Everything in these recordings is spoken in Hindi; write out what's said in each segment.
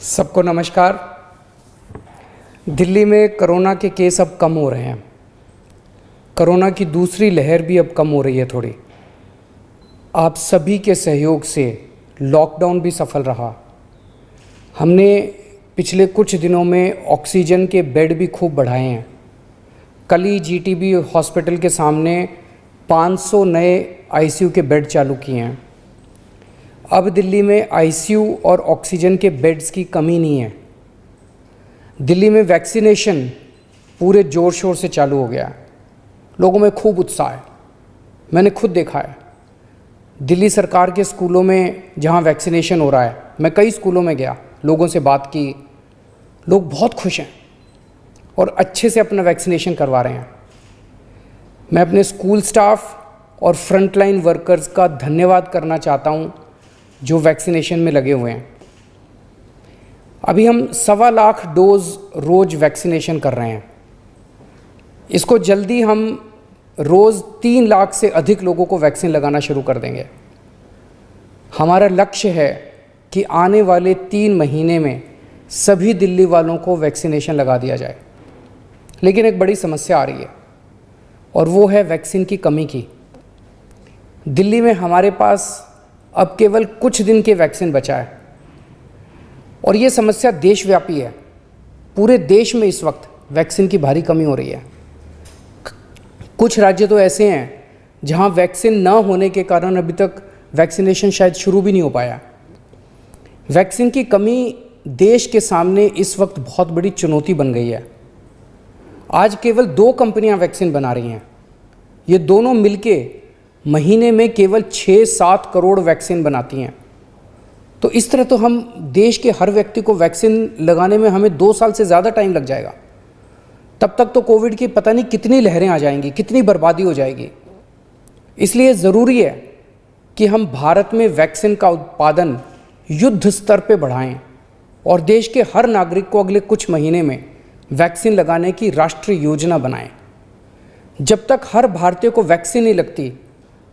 सबको नमस्कार। दिल्ली में कोरोना के केस अब कम हो रहे हैं। कोरोना की दूसरी लहर भी अब कम हो रही है थोड़ी। आप सभी के सहयोग से लॉकडाउन भी सफल रहा। हमने पिछले कुछ दिनों में ऑक्सीजन के बेड भी खूब बढ़ाए हैं। कल ही जीटीबी हॉस्पिटल के सामने 500 नए आईसीयू के बेड चालू किए हैं। अब दिल्ली में आईसीयू और ऑक्सीजन के बेड्स की कमी नहीं है। दिल्ली में वैक्सीनेशन पूरे ज़ोर शोर से चालू हो गया है। लोगों में खूब उत्साह है। मैंने खुद देखा है दिल्ली सरकार के स्कूलों में जहां वैक्सीनेशन हो रहा है। मैं कई स्कूलों में गया, लोगों से बात की। लोग बहुत खुश हैं और अच्छे से अपना वैक्सीनेशन करवा रहे हैं। मैं अपने स्कूल स्टाफ और फ्रंटलाइन वर्कर्स का धन्यवाद करना चाहता हूं जो वैक्सीनेशन में लगे हुए हैं। अभी हम 1.25 लाख डोज रोज़ वैक्सीनेशन कर रहे हैं। इसको जल्दी हम रोज़ 3 लाख से अधिक लोगों को वैक्सीन लगाना शुरू कर देंगे। हमारा लक्ष्य है कि आने वाले 3 महीने में सभी दिल्ली वालों को वैक्सीनेशन लगा दिया जाए। लेकिन एक बड़ी समस्या आ रही है और वो है वैक्सीन की कमी की। दिल्ली में हमारे पास अब केवल कुछ दिन के वैक्सीन बचा है और ये समस्या देशव्यापी है। पूरे देश में इस वक्त वैक्सीन की भारी कमी हो रही है। कुछ राज्य तो ऐसे हैं जहां वैक्सीन न होने के कारण अभी तक वैक्सीनेशन शायद शुरू भी नहीं हो पाया। वैक्सीन की कमी देश के सामने इस वक्त बहुत बड़ी चुनौती बन गई है। आज केवल 2 कंपनियां वैक्सीन बना रही हैं। ये दोनों मिलके महीने में केवल 6-7 करोड़ वैक्सीन बनाती हैं। तो इस तरह तो हम देश के हर व्यक्ति को वैक्सीन लगाने में हमें 2 साल से ज़्यादा टाइम लग जाएगा। तब तक तो कोविड की पता नहीं कितनी लहरें आ जाएंगी, कितनी बर्बादी हो जाएगी। इसलिए ज़रूरी है कि हम भारत में वैक्सीन का उत्पादन युद्ध स्तर पर बढ़ाएं और देश के हर नागरिक को अगले कुछ महीने में वैक्सीन लगाने की राष्ट्रीय योजना बनाएं। जब तक हर भारतीय को वैक्सीन नहीं लगती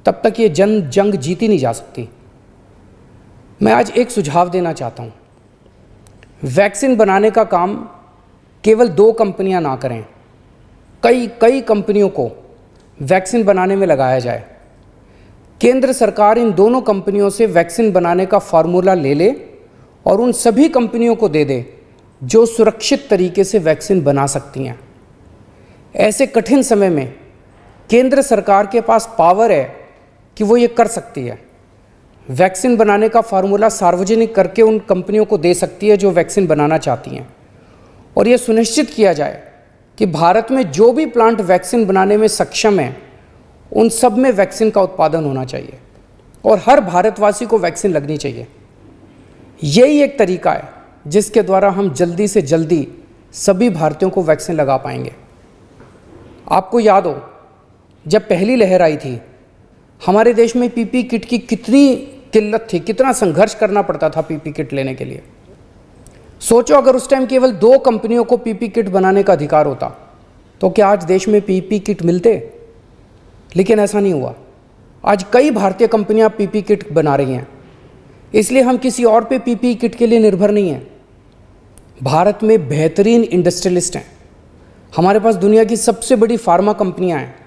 तब तक ये जंग जीती नहीं जा सकती। मैं आज एक सुझाव देना चाहता हूँ। वैक्सीन बनाने का काम केवल 2 कंपनियां ना करें, कई कंपनियों को वैक्सीन बनाने में लगाया जाए। केंद्र सरकार इन दोनों कंपनियों से वैक्सीन बनाने का फार्मूला ले ले और उन सभी कंपनियों को दे दे जो सुरक्षित तरीके से वैक्सीन बना सकती हैं। ऐसे कठिन समय में केंद्र सरकार के पास पावर है कि वो ये कर सकती है। वैक्सीन बनाने का फार्मूला सार्वजनिक करके उन कंपनियों को दे सकती है जो वैक्सीन बनाना चाहती हैं और ये सुनिश्चित किया जाए कि भारत में जो भी प्लांट वैक्सीन बनाने में सक्षम है उन सब में वैक्सीन का उत्पादन होना चाहिए और हर भारतवासी को वैक्सीन लगनी चाहिए। यही एक तरीका है जिसके द्वारा हम जल्दी से जल्दी सभी भारतीयों को वैक्सीन लगा पाएंगे। आपको याद हो जब पहली लहर आई थी हमारे देश में पीपी किट की कितनी किल्लत थी, कितना संघर्ष करना पड़ता था पीपी किट लेने के लिए। सोचो अगर उस टाइम केवल 2 कंपनियों को पीपी किट बनाने का अधिकार होता तो क्या आज देश में पीपी किट मिलते? लेकिन ऐसा नहीं हुआ। आज कई भारतीय कंपनियां पीपी किट बना रही हैं। इसलिए हम किसी और पे पीपी किट के लिए निर्भर नहीं हैं। भारत में बेहतरीन इंडस्ट्रियलिस्ट हैं। हमारे पास दुनिया की सबसे बड़ी फार्मा कंपनियां हैं।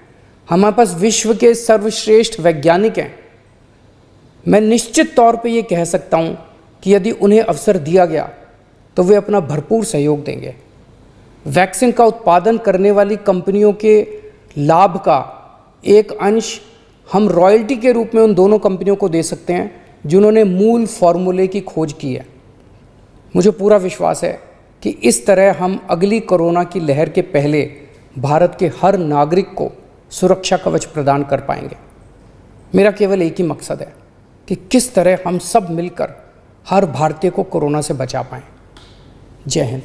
हमारे पास विश्व के सर्वश्रेष्ठ वैज्ञानिक हैं। मैं निश्चित तौर पे ये कह सकता हूँ कि यदि उन्हें अवसर दिया गया तो वे अपना भरपूर सहयोग देंगे। वैक्सीन का उत्पादन करने वाली कंपनियों के लाभ का एक अंश हम रॉयल्टी के रूप में उन दोनों कंपनियों को दे सकते हैं जिन्होंने मूल फॉर्मूले की खोज की है। मुझे पूरा विश्वास है कि इस तरह हम अगली कोरोना की लहर के पहले भारत के हर नागरिक को सुरक्षा कवच प्रदान कर पाएंगे। मेरा केवल एक ही मकसद है कि किस तरह हम सब मिलकर हर भारतीय को कोरोना से बचा पाएं। जय हिंद।